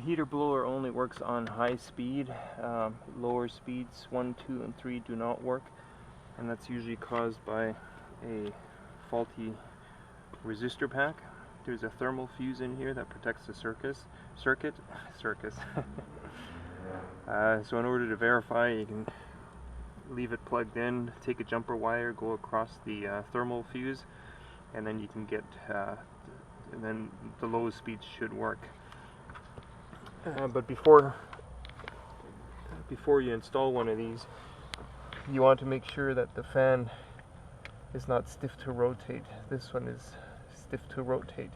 Heater blower only works on high speed. Lower speeds 1, 2, and 3 do not work, and that's usually caused by a faulty resistor pack. There's a thermal fuse in here that protects the circuit. So in order to verify, you can leave it plugged in, take a jumper wire, go across the thermal fuse, and then you can get, and then the low speeds should work. But before you install one of these, you want to make sure that the fan is not stiff to rotate. This one is stiff to rotate,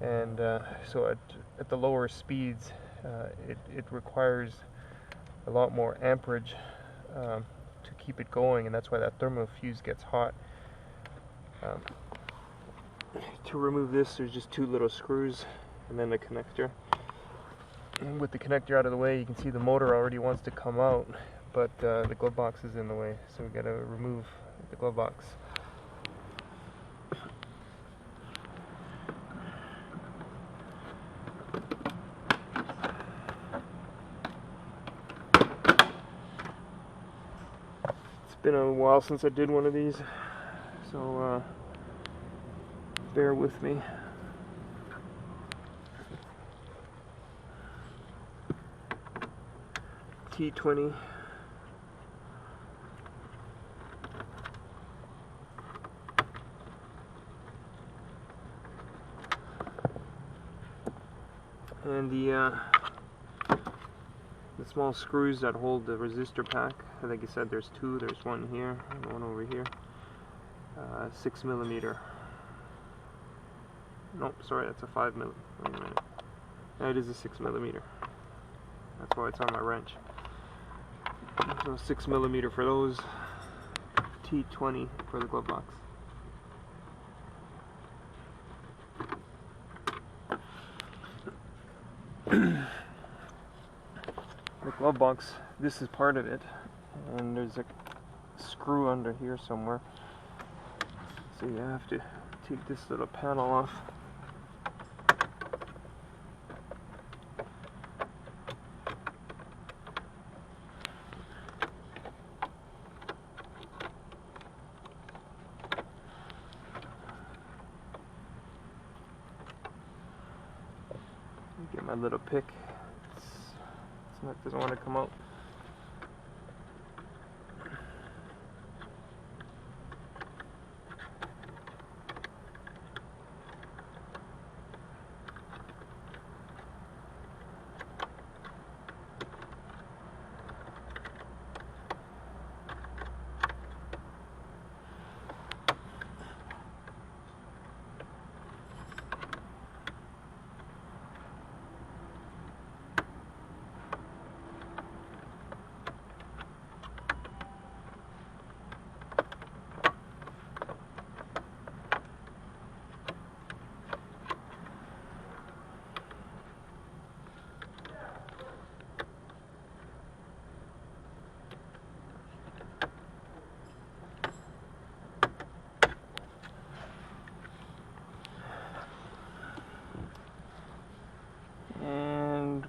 and so at the lower speeds it requires a lot more amperage to keep it going, and that's why that thermal fuse gets hot. To remove this, there's just 2 little screws and then the connector. And with the connector out of the way, you can see the motor already wants to come out, but the glove box is in the way, so we got to remove the glove box. It's been a while since I did one of these, so bear with me. T20 and the small screws that hold the resistor pack. Like I said, there's 2. There's one here and one over here. 6mm. Nope, sorry, that's a 5mm. Wait a minute. No, it is a 6mm. That's why it's on my wrench. So 6mm for those, T20 for the glove box. The glove box, this is part of it, and there's a screw under here somewhere. So you have to take this little panel off. Get my little pick. It doesn't want to come out.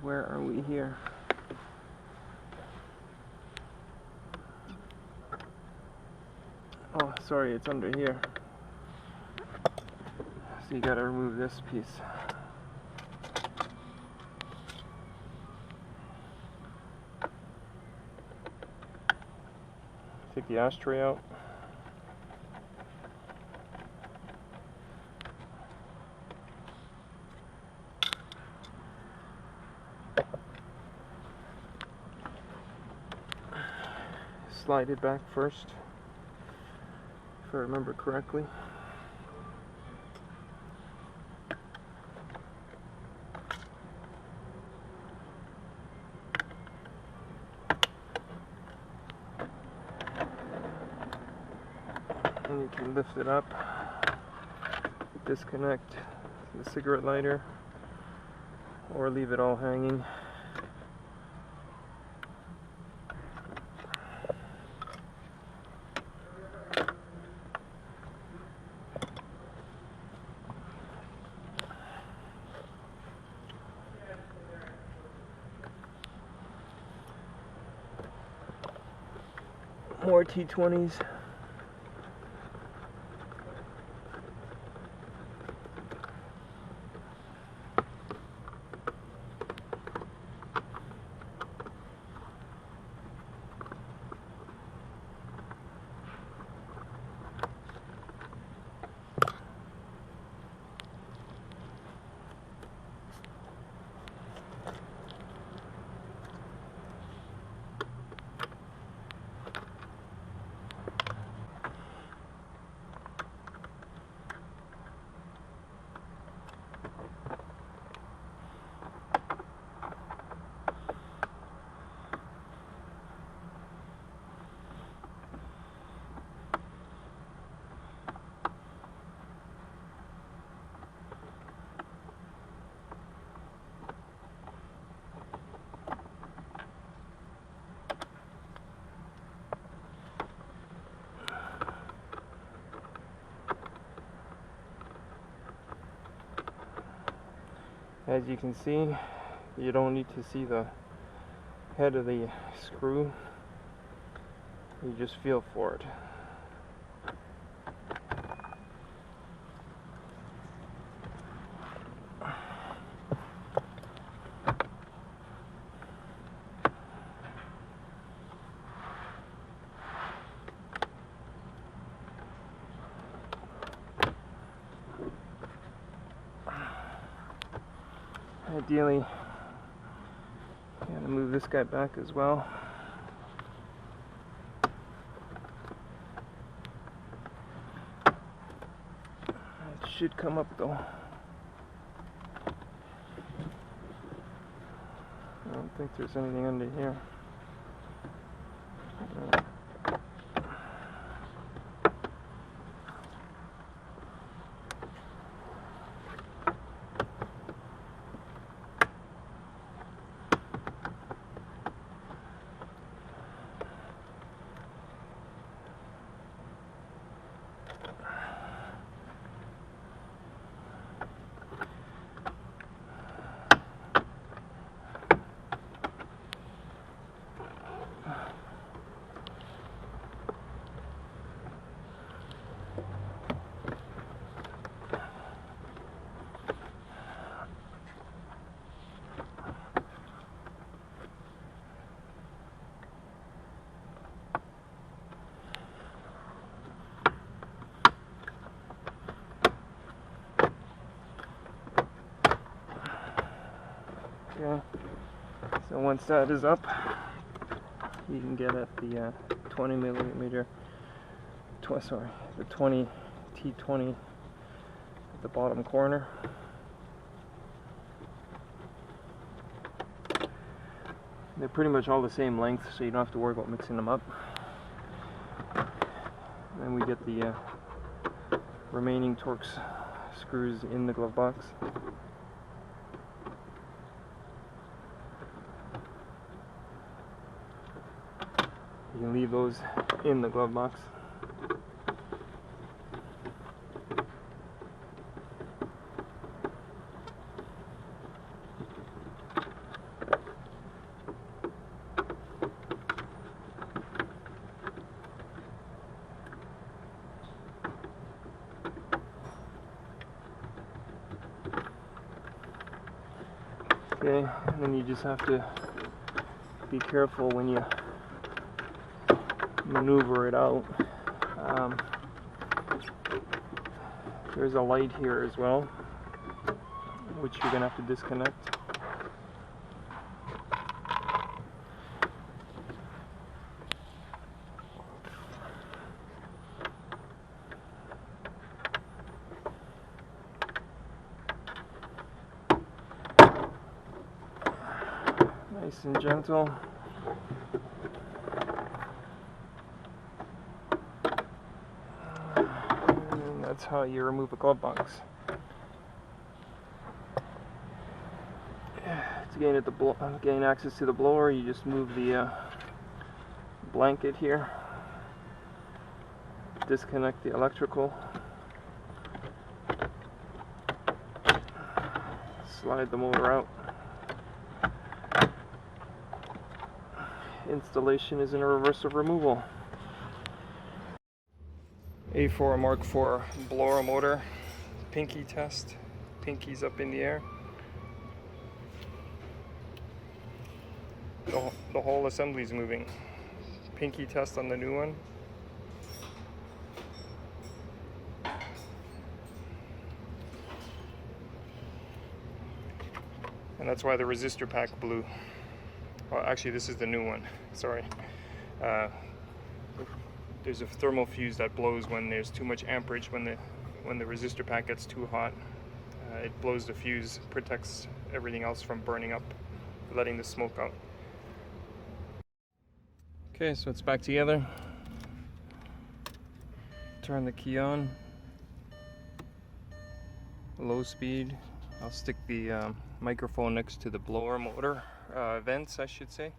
Where are we here? Oh, sorry, it's under here. So you gotta remove this piece. Take the ashtray out. Slide it back first, if I remember correctly. And you can lift it up, disconnect the cigarette lighter, or leave it all hanging. More T20s. As you can see, you don't need to see the head of the screw, you just feel for it. Ideally, you gotta move this guy back as well. It should come up though. I don't think there's anything under here. Okay, so once that is up, you can get at the 20 T20 at the bottom corner. They're pretty much all the same length, so you don't have to worry about mixing them up. Then we get the remaining Torx screws in the glove box. You can leave those in the glove box. Okay, and then you just have to be careful when you maneuver it out. There's a light here as well, which you're going to have to disconnect. Nice and gentle. And that's how you remove a glove box. To gain access to the blower, you just move the blanket here, disconnect the electrical, slide the motor out. Installation is in a reverse of removal. A4 Mark IV blower motor. Pinky test. Pinky's up in the air. The whole assembly's moving. Pinky test on the new one. And that's why the resistor pack blew. Well, actually, this is the new one. Sorry. There's a thermal fuse that blows when there's too much amperage. When the resistor pack gets too hot, it blows the fuse, protects everything else from burning up, letting the smoke out. Okay, so it's back together. Turn the key on. Low speed. I'll stick the microphone next to the blower motor vents, I should say.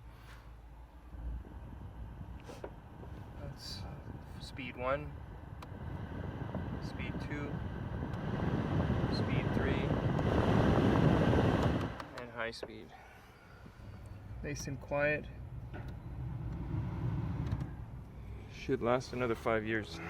That's speed 1, speed 2, speed 3, and high speed. Nice and quiet. Should last another 5 years.